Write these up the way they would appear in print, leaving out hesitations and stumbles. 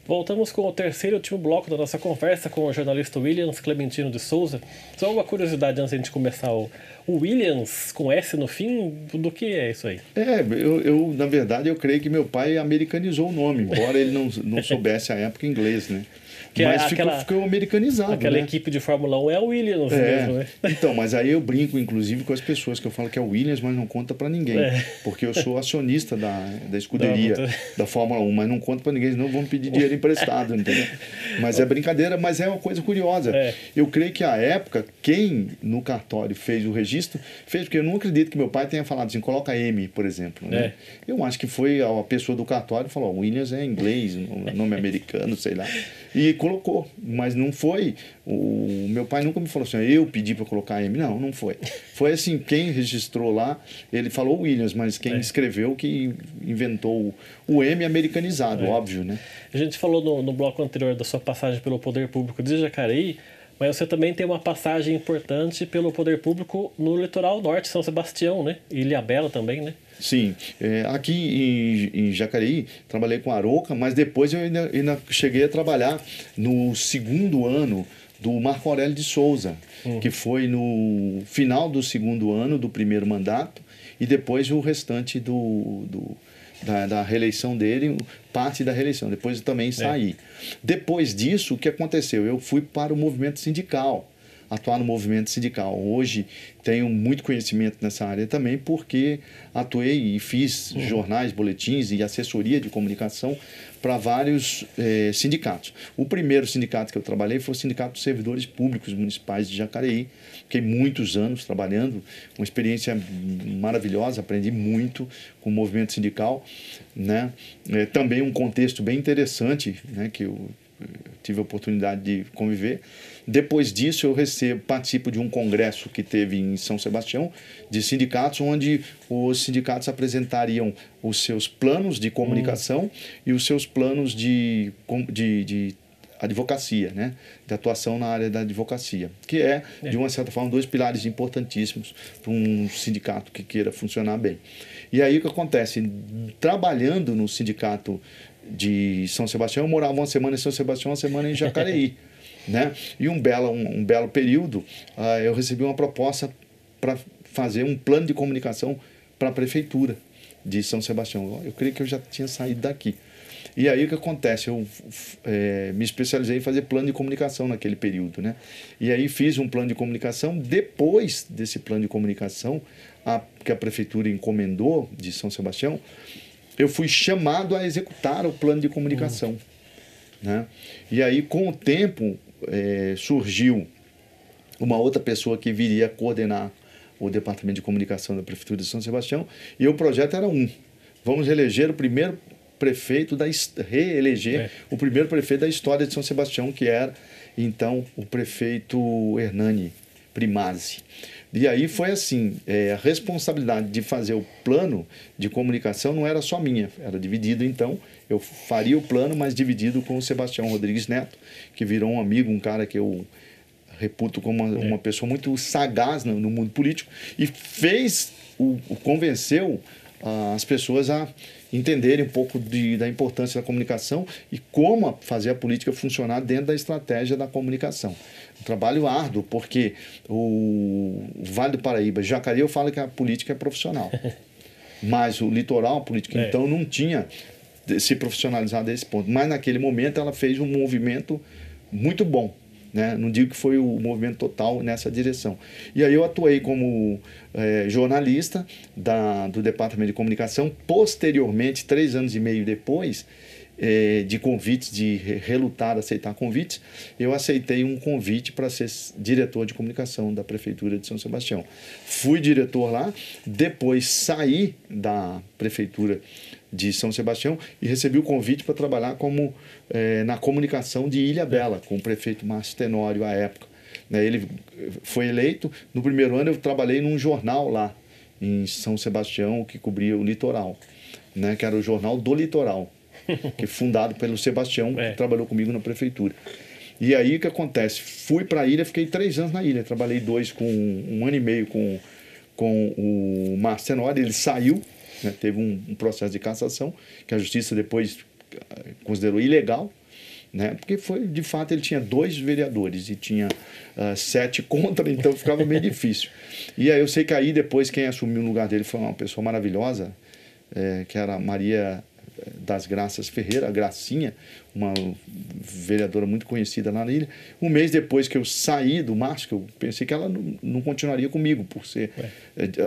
Voltamos com o terceiro e último bloco da nossa conversa com o jornalista Williams Clementino de Souza. Só uma curiosidade antes de a gente começar. O Williams, com S no fim, do que é isso aí? Na verdade, eu creio que meu pai americanizou o nome, embora ele não soubesse a época inglês, né? Mas ficou americanizado, aquela né? equipe de Fórmula 1 é o Williams mesmo, né? Então, mas aí eu brinco, inclusive, com as pessoas que eu falo que é o Williams, mas não conta para ninguém. Porque eu sou acionista da escuderia da Fórmula 1, mas não conto para ninguém, senão vão me pedir dinheiro emprestado, entendeu? Mas é brincadeira, mas é uma coisa curiosa. Eu creio que à época, quem no cartório fez o registro, fez, porque eu não acredito que meu pai tenha falado assim, coloca M, por exemplo. Né? Eu acho que foi a pessoa do cartório que falou, Williams é inglês, nome americano, sei lá. E colocou, mas não foi. O meu pai nunca me falou assim, eu pedi para colocar M. Não foi. Foi assim, quem registrou lá, ele falou Williams, mas quem escreveu que inventou o M americanizado, óbvio, né? A gente falou no bloco anterior da sua passagem pelo Poder Público de Jacareí, mas você também tem uma passagem importante pelo Poder Público no litoral norte, São Sebastião, né? E Ilhabela também, né? Sim, aqui em Jacareí trabalhei com Arouca, mas depois eu ainda cheguei a trabalhar no segundo ano do Marco Aurélio de Souza, que foi no final do segundo ano do primeiro mandato e depois o restante da reeleição dele, parte da reeleição, depois eu também saí. Depois disso, o que aconteceu? Eu fui para o movimento sindical, atuar no movimento sindical. Hoje tenho muito conhecimento nessa área também porque atuei e fiz jornais, boletins e assessoria de comunicação para vários sindicatos. O primeiro sindicato que eu trabalhei foi o Sindicato dos Servidores Públicos Municipais de Jacareí. Fiquei muitos anos trabalhando, uma experiência maravilhosa, aprendi muito com o movimento sindical, né? Também um contexto bem interessante, né? Que eu tive a oportunidade de conviver. Depois disso, eu participo de um congresso que teve em São Sebastião, de sindicatos, onde os sindicatos apresentariam os seus planos de comunicação e os seus planos de advocacia, né? De atuação na área da advocacia, que de uma certa forma, 2 pilares importantíssimos para um sindicato que queira funcionar bem. E aí o que acontece? Trabalhando no sindicato de São Sebastião, eu morava uma semana em São Sebastião, uma semana em Jacareí. Né? E um belo período, eu recebi uma proposta para fazer um plano de comunicação para a prefeitura de São Sebastião. Eu creio que eu já tinha saído daqui. E aí o que acontece? Eu me especializei em fazer plano de comunicação naquele período. Né? E aí fiz um plano de comunicação. Depois desse plano de comunicação, que a prefeitura encomendou de São Sebastião, eu fui chamado a executar o plano de comunicação. Né? E aí, com o tempo, surgiu uma outra pessoa que viria coordenar o departamento de comunicação da Prefeitura de São Sebastião, e o projeto era vamos reeleger o primeiro prefeito o primeiro prefeito da história de São Sebastião, que era, então, o prefeito Hernani Primazzi. E aí foi assim, a responsabilidade de fazer o plano de comunicação não era só minha, era dividido, então, eu faria o plano, mas dividido com o Sebastião Rodrigues Neto, que virou um amigo, um cara que eu reputo como uma pessoa muito sagaz no mundo político, e convenceu as pessoas a entenderem um pouco da importância da comunicação e como fazer a política funcionar dentro da estratégia da comunicação. Um trabalho árduo, porque o Vale do Paraíba, Jacareí, eu falo que a política é profissional. Mas o litoral, a política, então, não tinha se profissionalizado a esse ponto. Mas, naquele momento, ela fez um movimento muito bom. Né? Não digo que foi o movimento total nessa direção. E aí eu atuei como jornalista do Departamento de Comunicação. Posteriormente, 3 anos e meio depois, de convites, de relutar, aceitar convites, eu aceitei um convite para ser diretor de comunicação da Prefeitura de São Sebastião. Fui diretor lá, depois saí da Prefeitura de São Sebastião e recebi o convite para trabalhar na comunicação de Ilhabela, com o prefeito Márcio Tenório à época. Ele foi eleito. No primeiro ano eu trabalhei num jornal lá em São Sebastião que cobria o litoral, né, que era o Jornal do Litoral, que é fundado pelo Sebastião, que trabalhou comigo na prefeitura. E aí o que acontece? Fui para a ilha, fiquei 3 anos na ilha, trabalhei 2 com 1 ano e meio com o Márcio Tenório. Ele saiu, né, teve um processo de cassação que a justiça depois considerou ilegal, né? Porque foi, de fato, ele tinha 2 vereadores e tinha 7 contra, então ficava meio difícil. E aí eu sei que aí depois quem assumiu o lugar dele foi uma pessoa maravilhosa, que era Maria das Graças Ferreira, a Gracinha, uma vereadora muito conhecida lá na ilha. Um mês depois que eu saí do Márcio, que eu pensei que ela não continuaria comigo, por ser...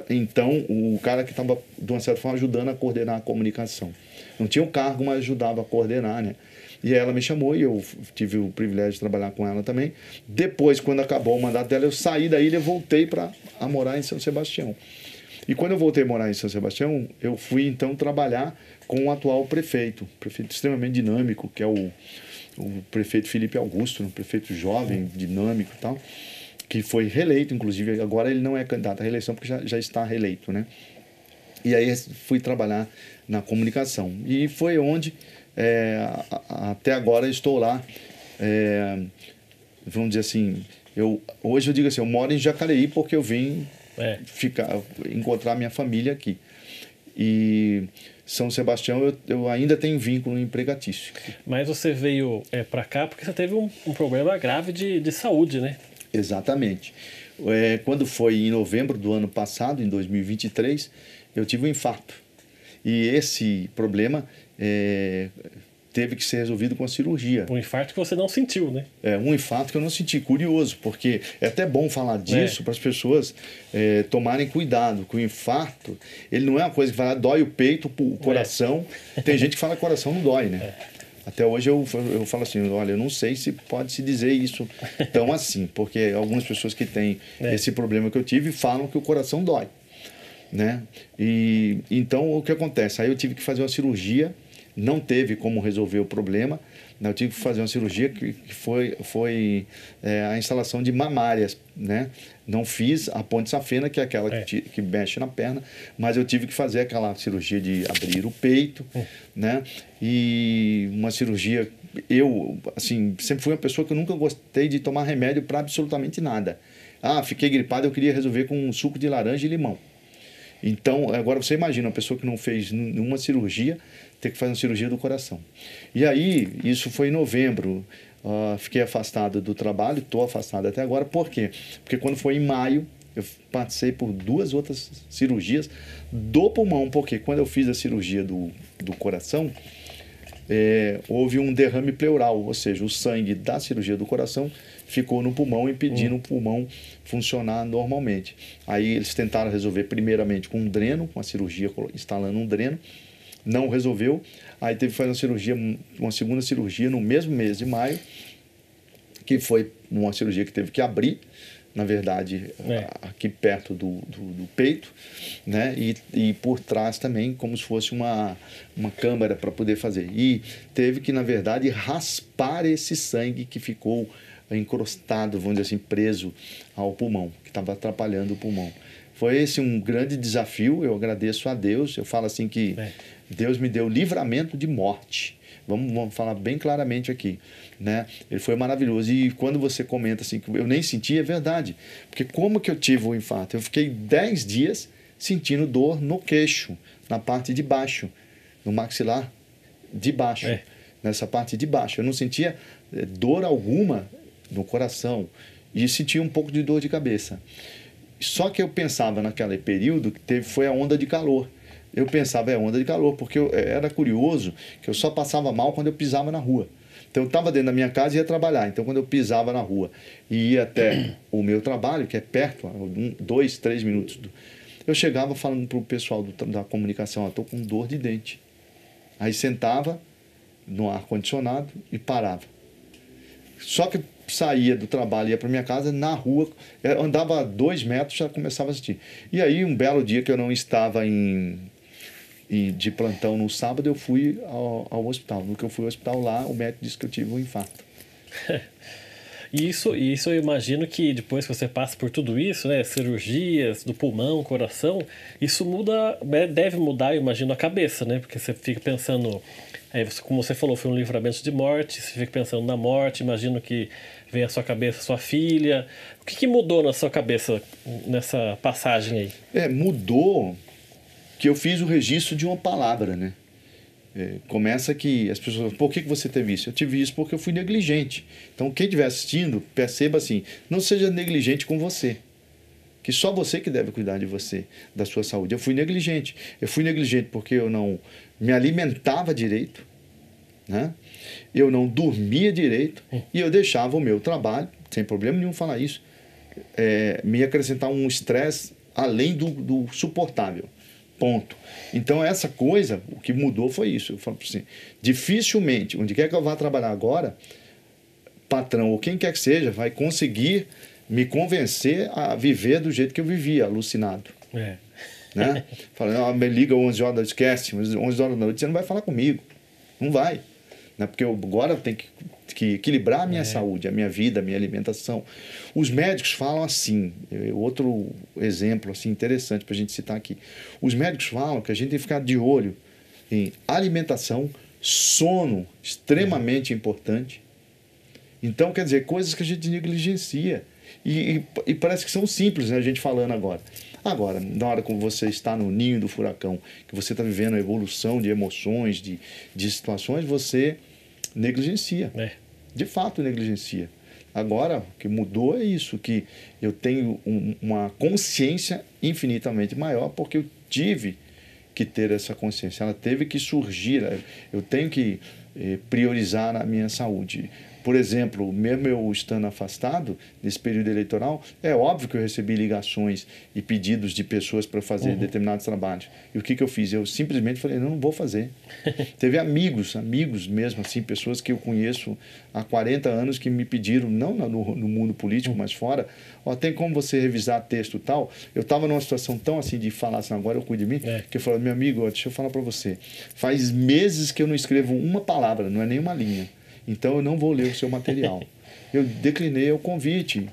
Então, o cara que estava, de uma certa forma, ajudando a coordenar a comunicação. Não tinha um cargo, mas ajudava a coordenar, né? E aí ela me chamou e eu tive o privilégio de trabalhar com ela também. Depois, quando acabou o mandato dela, eu saí da ilha e voltei para morar em São Sebastião. E quando eu voltei a morar em São Sebastião, eu fui então trabalhar com o atual prefeito extremamente dinâmico, que é o prefeito Felipe Augusto, um prefeito jovem, dinâmico e tal, que foi reeleito, inclusive. Agora ele não é candidato à reeleição porque já está reeleito, né? E aí fui trabalhar na comunicação. E foi onde, até agora, estou lá. Vamos dizer assim, hoje eu digo assim, eu moro em Jacareí porque eu vim encontrar minha família aqui. E São Sebastião eu ainda tenho vínculo empregatício. Mas você veio para cá porque você teve um problema grave de saúde, né? Exatamente. Quando foi em novembro do ano passado, em 2023, eu tive um infarto. E esse problema teve que ser resolvido com a cirurgia. Um infarto que você não sentiu, né? Um infarto que eu não senti. Curioso, porque é até bom falar disso para as pessoas tomarem cuidado. Que o infarto, ele não é uma coisa que vai lá, dói o peito, o coração. Tem gente que fala que o coração não dói, né? Até hoje eu falo assim, olha, eu não sei se pode se dizer isso tão assim, porque algumas pessoas que têm esse problema que eu tive falam que o coração dói, né? E então o que acontece? Aí eu tive que fazer uma cirurgia. Não teve como resolver o problema. Eu tive que fazer uma cirurgia que foi a instalação de mamárias, né? Não fiz a ponte safena, que é aquela que mexe na perna, mas eu tive que fazer aquela cirurgia de abrir o peito, né? E uma cirurgia... Eu, assim, sempre fui uma pessoa que eu nunca gostei de tomar remédio para absolutamente nada. Fiquei gripado, eu queria resolver com um suco de laranja e limão. Então, agora você imagina uma pessoa que não fez nenhuma cirurgia ter que fazer uma cirurgia do coração. E aí, isso foi em novembro, fiquei afastado do trabalho, estou afastado até agora. Por quê? Porque quando foi em maio, eu passei por 2 outras cirurgias do pulmão, porque quando eu fiz a cirurgia do coração, houve um derrame pleural, ou seja, o sangue da cirurgia do coração ficou no pulmão, impedindo o pulmão funcionar normalmente. Aí eles tentaram resolver primeiramente com um dreno, com a cirurgia instalando um dreno, não resolveu. Aí teve que fazer uma segunda cirurgia no mesmo mês de maio, que foi uma cirurgia que teve que abrir, na verdade, aqui perto do peito, né? E por trás também, como se fosse uma câmara para poder fazer. E teve que, na verdade, raspar esse sangue que ficou encrostado, vamos dizer assim, preso ao pulmão, que estava atrapalhando o pulmão. Foi esse um grande desafio, eu agradeço a Deus, eu falo assim que Deus me deu livramento de morte. Vamos falar bem claramente aqui, né? Ele foi maravilhoso. E quando você comenta assim, que eu nem senti, é verdade. Porque como que eu tive o infarto? Eu fiquei 10 dias sentindo dor no queixo, na parte de baixo, no maxilar de baixo, nessa parte de baixo. Eu não sentia dor alguma no coração e sentia um pouco de dor de cabeça. Só que eu pensava naquele período que foi a onda de calor. Eu pensava, onda de calor, porque eu era curioso que eu só passava mal quando eu pisava na rua. Então eu estava dentro da minha casa e ia trabalhar. Então quando eu pisava na rua e ia até o meu trabalho, que é perto, 2, 3 minutos, eu chegava falando para o pessoal da comunicação, estou com dor de dente. Aí sentava no ar-condicionado e parava. Só que saía do trabalho, ia para minha casa, na rua, andava 2 metros, já começava a sentir. E aí um belo dia que eu não estava de plantão no sábado, eu fui ao hospital. No que eu fui ao hospital lá, o médico disse que eu tive um infarto. Isso eu imagino que depois que você passa por tudo isso, né, cirurgias do pulmão, coração, isso deve mudar, eu imagino, a cabeça, né? Porque você fica pensando, como você falou, foi um livramento de morte, você fica pensando na morte, imagino que vem à sua cabeça sua filha. O que mudou na sua cabeça nessa passagem aí? Mudou que eu fiz o registro de uma palavra, né? começa que as pessoas, por que você teve isso? Eu tive isso porque eu fui negligente. Então, quem estiver assistindo, perceba assim, não seja negligente com você. Que só você que deve cuidar de você, da sua saúde. Eu fui negligente. Eu fui negligente porque eu não me alimentava direito, né? Eu não dormia direito e eu deixava o meu trabalho, sem problema nenhum falar isso, me acrescentar um estresse além do suportável. Ponto. Então, essa coisa, o que mudou foi isso. Eu falo assim, dificilmente, onde quer que eu vá trabalhar agora, patrão ou quem quer que seja, vai conseguir me convencer a viver do jeito que eu vivia, alucinado. Né? Falando, me liga 11 horas, esquece, 11 horas da noite, você não vai falar comigo. Não vai. Né? Porque eu agora tenho que equilibrar a minha saúde, a minha vida, a minha alimentação. Os médicos falam assim, outro exemplo assim, interessante para a gente citar aqui. Os médicos falam que a gente tem que ficar de olho em alimentação, sono, extremamente importante. Então, quer dizer, coisas que a gente negligencia. E parece que são simples, né, a gente falando agora. Agora, na hora que você está no ninho do furacão, que você está vivendo a evolução de emoções, de situações, você negligencia. De fato, negligencia. Agora, o que mudou é isso, que eu tenho uma consciência infinitamente maior, porque eu tive que ter essa consciência. Ela teve que surgir. Eu tenho que priorizar a minha saúde. Por exemplo, mesmo eu estando afastado nesse período eleitoral, é óbvio que eu recebi ligações e pedidos de pessoas para fazer determinados trabalhos. E o que eu fiz? Eu simplesmente falei, não vou fazer. Teve amigos mesmo, assim, pessoas que eu conheço há 40 anos que me pediram, não no mundo político, mas fora, tem como você revisar texto e tal? Eu estava numa situação tão assim de falar assim, agora eu cuido de mim, que eu falei, meu amigo, deixa eu falar para você, faz meses que eu não escrevo uma palavra, não é nem uma linha. Então, eu não vou ler o seu material. Eu declinei o convite,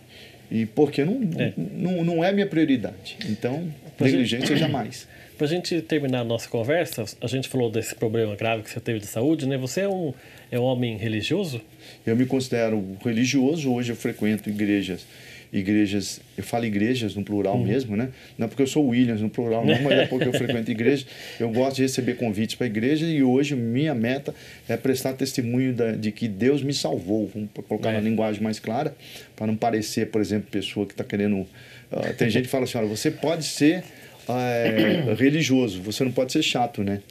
porque não é minha prioridade. Então, negligência jamais. Para a gente terminar a nossa conversa, a gente falou desse problema grave que você teve de saúde, né? Você é um homem religioso? Eu me considero religioso. Hoje eu frequento igrejas, eu falo igrejas no plural mesmo, né? Não é porque eu sou Williams no plural, não, mas é porque eu frequento igrejas. Eu gosto de receber convites para a igreja e hoje minha meta é prestar testemunho de que Deus me salvou. Vamos colocar na linguagem mais clara, para não parecer, por exemplo, pessoa que está querendo... tem gente que fala assim, olha, você pode ser religioso, você não pode ser chato, né?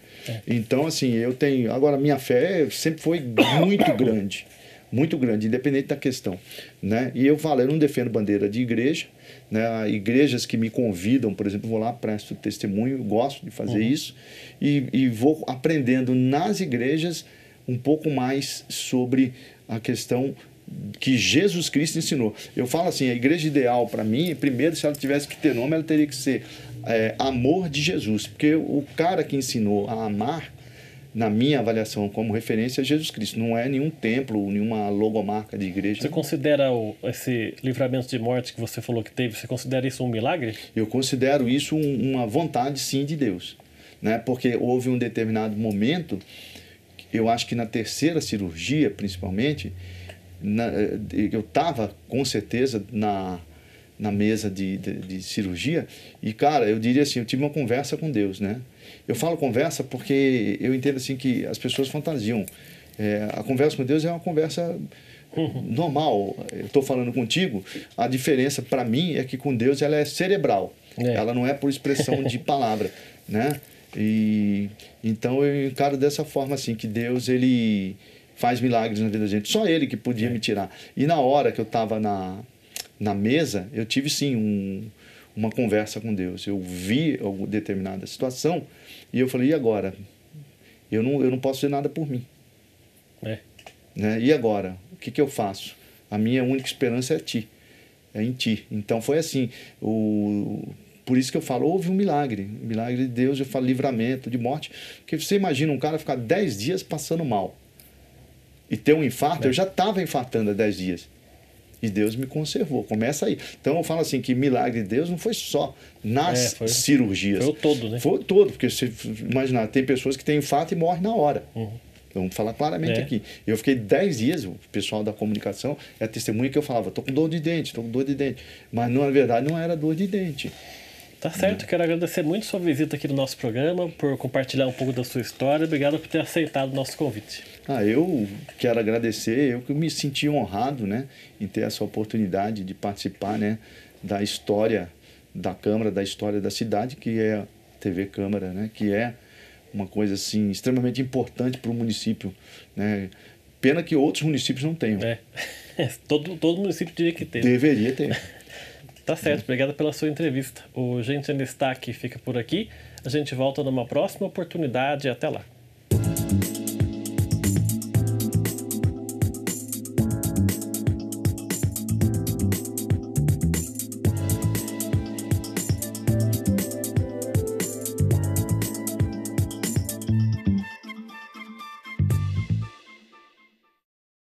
Então, assim, eu tenho... Agora, minha fé sempre foi muito grande, independente da questão, né? E eu falo, eu não defendo bandeira de igreja, né? Igrejas que me convidam, por exemplo, vou lá, presto testemunho, gosto de fazer isso e vou aprendendo nas igrejas um pouco mais sobre a questão que Jesus Cristo ensinou. Eu falo assim, a igreja ideal para mim, primeiro, se ela tivesse que ter nome, ela teria que ser Amor de Jesus, porque o cara que ensinou a amar, na minha avaliação como referência, é Jesus Cristo. Não é nenhum templo, nenhuma logomarca de igreja. Você considera esse livramento de morte que você falou que teve, você considera isso um milagre? Eu considero isso uma vontade, sim, de Deus. Né? Porque houve um determinado momento, eu acho que na terceira cirurgia, principalmente, eu estava, com certeza, na mesa de cirurgia e, cara, eu diria assim, eu tive uma conversa com Deus, né? Eu falo conversa porque eu entendo assim que as pessoas fantasiam. A conversa com Deus é uma conversa normal. Eu estou falando contigo, a diferença para mim é que com Deus ela é cerebral. Ela não é por expressão de palavra, né? E então eu encaro dessa forma assim, que Deus, ele faz milagres na vida da gente. Só ele que podia me tirar. E na hora que eu estava na mesa, eu tive sim uma conversa com Deus. Eu vi alguma determinada situação e eu falei, e agora? Eu não posso fazer nada por mim. Né? E agora? O que eu faço? A minha única esperança é em ti. Então foi assim. Por isso que eu falo, houve um milagre de Deus. Eu falo livramento de morte. Porque você imagina um cara ficar 10 dias passando mal e ter um infarto. Eu já estava infartando há 10 dias. E Deus me conservou. Começa aí. Então eu falo assim que milagre de Deus não foi só nas cirurgias. Foi o todo, né? Foi o todo, porque você imaginar, tem pessoas que têm infarto e morrem na hora. Então, vamos falar claramente aqui. Eu fiquei 10 dias, o pessoal da comunicação é testemunha que eu falava, tô com dor de dente. Mas na verdade não era dor de dente. Tá certo, quero agradecer muito sua visita aqui no nosso programa, por compartilhar um pouco da sua história. Obrigado por ter aceitado o nosso convite. Eu quero agradecer, eu que me senti honrado, né, em ter essa oportunidade de participar, né, da história da Câmara, da história da cidade, que é a TV Câmara, né, que é uma coisa assim extremamente importante para o município, né? Pena que outros municípios não tenham. Todo município teria que ter. Deveria ter. Tá certo, obrigado pela sua entrevista. O Gente em Destaque fica por aqui. A gente volta numa próxima oportunidade. Até lá.